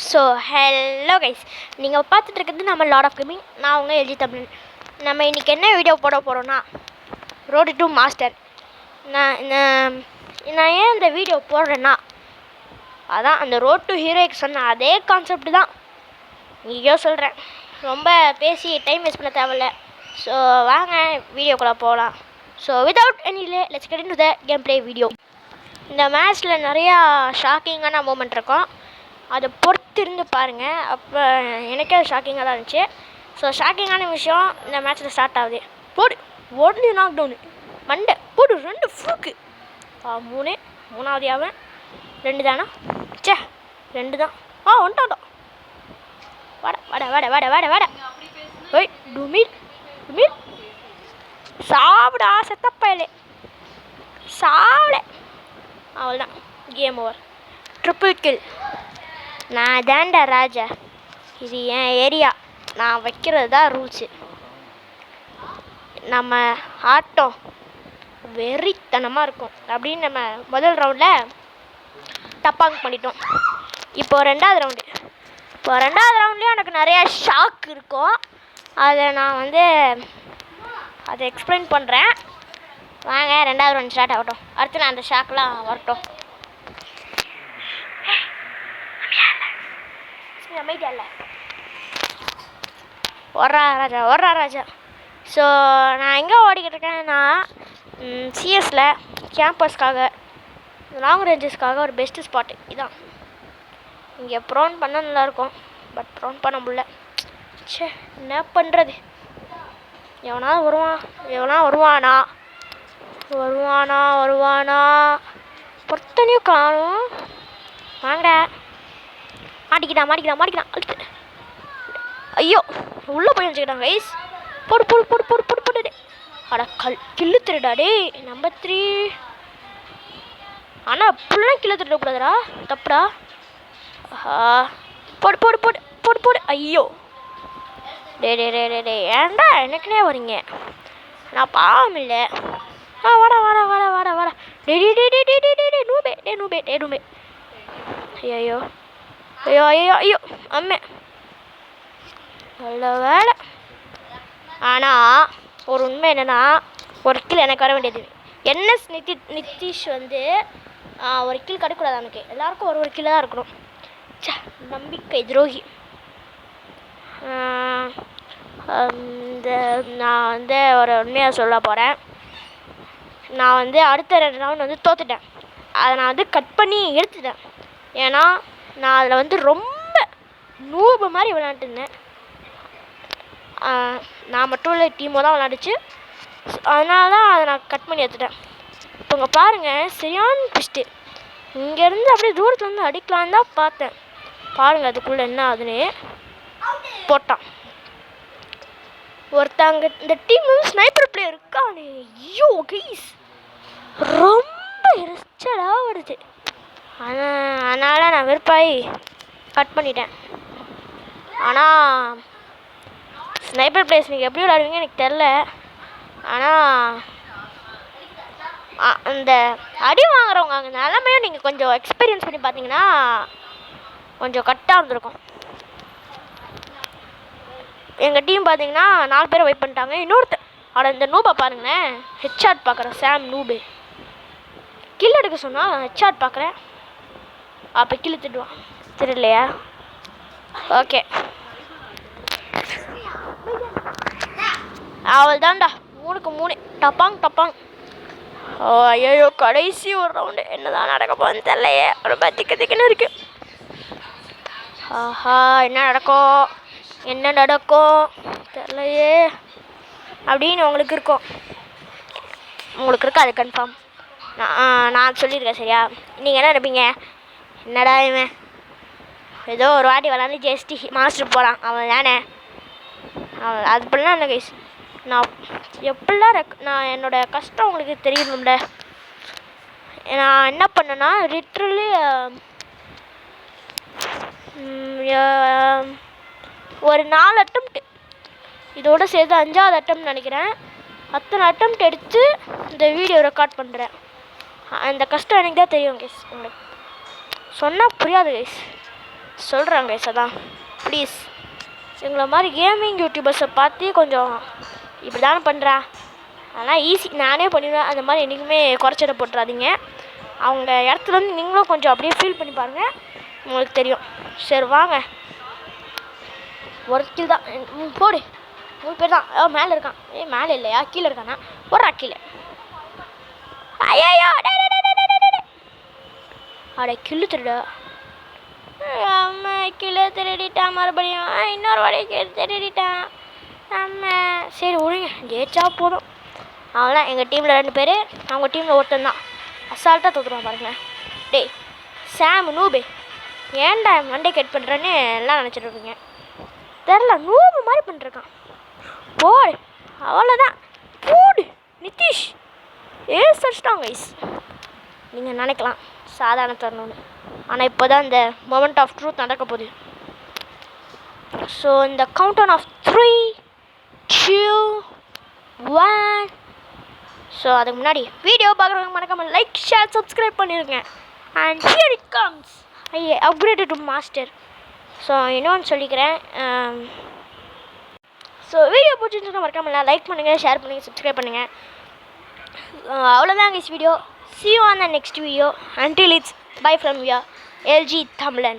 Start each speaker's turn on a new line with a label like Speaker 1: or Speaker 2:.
Speaker 1: So hello guys, நீங்கள் பார்த்துட்டு இருக்கிறது நம்ம லார்ட் ஆஃப் கேமிங். நான் உங்கள் எல்ஜி தமிழ். நம்ம இன்றைக்கி என்ன வீடியோ போட போகிறோன்னா, ரோடு டு மாஸ்டர். நான் ஏன் இந்த வீடியோ போடுறேன்னா, அதான் அந்த ரோட் டு ஹீரோய்க்கு சொன்ன அதே கான்செப்ட் தான் நீயோ சொல்கிறேன். ரொம்ப பேசி டைம் வேஸ்ட் பண்ண தேவையில்ல. ஸோ வாங்க வீடியோக்குள்ளே போகலாம். So without any delay let's get into the game play video. இந்த மேட்ச்சில் நிறையா ஷாக்கிங்கான மூமெண்ட் இருக்கும், அதை பொறுத்திருந்து பாருங்கள். அப்போ எனக்கே அது ஷாக்கிங்காக தான் இருந்துச்சு. ஸோ ஷாக்கிங்கான விஷயம் இந்த மேட்ச்சில் ஸ்டார்ட் ஆகுது. போடு ஒன்று நாக் டவுனு, மண்டை போடு 2 ஃப்ளூக்கு, 3 மூணாவது அவன் 2 தானா? சே 2 தான். ஒன்றாதான். வட வட வட வட வட வட ஓய் டுமில் டுமில் சாப்பிடா செத்தப்பயலே சாப்பிட. அவ்வளோதான், கேம் ஓவர். Triple kill. நான் தாண்டா ராஜா, இது என் ஏரியா, நான் வைக்கிறது தான் ரூல்ஸு. நம்ம ஆட்டம் வெறித்தனமாக இருக்கும் அப்படின்னு நம்ம முதல் ரவுண்டில் டப்பாங் பண்ணிட்டோம். இப்போது ரெண்டாவது ரவுண்ட்லேயும் எனக்கு நிறையா ஷாக் இருக்கும். அதை நான் அதை எக்ஸ்பிளைன் பண்ணுறேன். வாங்க ரெண்டாவது ரவுண்ட் ஸ்டார்ட் ஆகட்டும். அடுத்து நான் அந்த ஷாக்லாம் வரட்டும். அமைதியா இல்லை, ஒர்றா ராஜா. ஸோ நான் எங்கே ஓடிக்கிட்டு இருக்கேன்னா, சிஎஸில் கேம்பஸ்க்காக லாங் ரேஞ்சஸ்க்காக ஒரு பெஸ்ட்டு ஸ்பாட்டு இதான். இங்கே ப்ரோன் பண்ண நல்லாயிருக்கும், பட் ப்ரோன் பண்ண முடியல. சே என்ன பண்ணுறது. எவனா வருவானா பொறுத்தனையும் காணும். வாங்கடா. மாட்டிக்கிட்டான். ஐயோ உள்ளே போய் வச்சுக்கிட்டான் கைஸ். போடு. அட கில்லு திருடா டே நம்பர் 3. ஆனால் அப்படிலாம் கில்லு திருடக்கூடாதுடா, தப்புடா. போடு. ஐயோ டே ஏன்டா எனக்குனே வரீங்க, நான் பாவம் இல்லை. வாடா டே நூபே. ஐயோ அம்மே நல்ல வேலை. ஆனால் ஒரு உண்மை என்னென்னா, ஒரு கில் எனக்கு வர வேண்டியது. என்எஸ் நிதிஷ் ஒரு கில் கிடைக்கூடாது அவனுக்கு. எல்லாருக்கும் ஒரு கில் தான் இருக்கணும். நம்பிக்கை துரோகி. நான் ஒரு உண்மையாக சொல்ல போகிறேன். நான் அடுத்த 2 ரவுண்ட் தோத்துட்டேன். அதை நான் கட் பண்ணி எடுத்துட்டேன். ஏன்னா நான் அதில் ரொம்ப நூபு மாதிரி விளையாண்டுருந்தேன். நான் மட்டும் இல்லை, டீமோ தான் விளையாண்டுச்சு. அதனால தான் அதை நான் கட் பண்ணி எடுத்துட்டேன். இப்போ இங்கே பாருங்கள், சரியான ட்விஸ்ட்டு. இங்கேருந்து அப்படியே தூரத்துலேருந்து அடிக்கலான்னு தான் பார்த்தேன். பாருங்கள் அதுக்குள்ளே என்ன ஆகுதுன்னு. போட்டான் ஒருத்தாங்க. இந்த டீம் ஸ்னைப்பர் பிளேயர் இருக்கானே, ஐயோ கைஸ் ரொம்ப எரிச்சலாக வருது. அதனால் நான் வெறுப்பாய் கட் பண்ணிட்டேன். ஆனால் ஸ்னைப்பர் பிளேயர்ஸ் நீங்கள் எப்படி விளையாடுவீங்க எனக்கு தெரில. ஆனால் அந்த அடி வாங்குறவங்க அங்கே நிலமையும் நீங்கள் கொஞ்சம் எக்ஸ்பீரியன்ஸ் பண்ணி பார்த்தீங்கன்னா கொஞ்சம் கரெக்டாக இருந்திருக்கும். எங்கள் டீம் பார்த்தீங்கன்னா 4 பேரை வெயிட் பண்ணிட்டாங்க. இன்னொருத்தர் இந்த நூபை பாருங்களேன், ஹெட்ஷாட் பார்க்குறேன். சாம் நூபு கில் எடுக்க சொன்னால் ஹெட்ஷாட் பார்க்குறேன். அப்போ கில் திட்டுவான், தெரியலையா? ஓகே அவள் தான்டா 3க்கு 3 டப்பாங். ஐயோ கடைசி ஒரு ரவுண்டு என்னதான் நடக்க போகுதுன்னு தெரியலையே. ரொம்ப திக்குன்னு இருக்கு. என்ன நடக்கும் தெரியலையே அப்படின்னு உங்களுக்கு இருக்கும். அது கன்ஃபார்ம். நான் சொல்லியிருக்கேன் சரியா? நீங்கள் என்ன நினைப்பீங்க, என்னடா இவன் ஏதோ ஒரு வாட்டி விளாண்டு ஜெஸ்டி மாஸ்டர் போகிறான் அவன் தானே. அது அப்படிலாம் இல்லை கைஸ். நான் நான் என்னோடய கஷ்டம் உங்களுக்கு தெரியணும்ல. நான் என்ன பண்ணேன்னா, லிட்ரலி ஒரு 4 அட்டம்ப்ட் இதோடு சேர்த்து 5வது அட்டம்ப்ட் நினைக்கிறேன். அத்தனை அட்டம்ப்ட் எடுத்து இந்த வீடியோ ரெக்கார்ட் பண்ணுறேன். அந்த கஷ்டம் எனக்கு தான் தெரியும் கைஸ். உங்களுக்கு சொன்னால் புரியாது கைஸ். சொல்கிறாங்க கைஸ். அதான் ப்ளீஸ் எங்களை மாதிரி கேமிங் யூடியூபர்ஸை பார்த்து கொஞ்சம் இப்படி தானே பண்ணுறா, அதெல்லாம் ஈஸி நானே பண்ணிடுவேன், அந்த மாதிரி என்றைக்குமே குறைச்சிட போட்டுறாதீங்க. அவங்க இடத்துல வந்து நீங்களும் கொஞ்சம் அப்படியே ஃபீல் பண்ணி பாருங்கள், உங்களுக்கு தெரியும். சரி வாங்க, ஒரு கில் தான் போடு, 3 பேர் தான். மேலே இருக்கான். மேலே இல்லையா, கீழே இருக்கானா? போடுறா கீழே. ஐயோ அட கில்லு திருட. அம்மா கிலோ திருடிட்டான், மறுபடியும் இன்னொரு வாடி திருடிட்டான் அம்மா. சரி விடுங்க, ஜெயிச்சா போதும். அவங்களாம் எங்கள் டீமில் 2 பேர், அவங்க டீமில் ஒருத்தன் தான். அசால்ட்டாக தோற்றுருவான் பாருங்களேன். டேய் சாம் நூபே, ஏன்டா மண்டே கட் பண்ணுறேன்னு எல்லாம் நினச்சிட்டு இருக்கீங்க. தெரில, நூபு மாதிரி பண்ணிருக்கான். போடு, அவ்வளோதான். போடு நிதிஷ், சச்சிட்டாங்க கைஸ். நீங்கள் நினைக்கலாம் சாதாரண தரணும்னு, ஆனால் இப்போ தான் இந்த மொமெண்ட் ஆஃப் ட்ரூத் நடக்க போகுது. ஸோ இந்த கவுண்டவுன் ஆஃப் 3, 2, 1. ஸோ அதுக்கு முன்னாடி வீடியோ பார்க்குறவங்க மறக்காமல் லைக், ஷேர், சப்ஸ்கிரைப் பண்ணிடுங்க. And here it comes, I upgraded to master. So இன்னொன்று சொல்லிக்கிறேன். ஸோ வீடியோ பிடிச்சிருந்துச்சுன்னா மறக்காமல் லைக் பண்ணுங்கள், ஷேர் பண்ணுங்கள், சப்ஸ்கிரைப் பண்ணுங்கள். அவ்வளோதான் guys video. See you on the next video. Until it's bye from your LG Thamlan.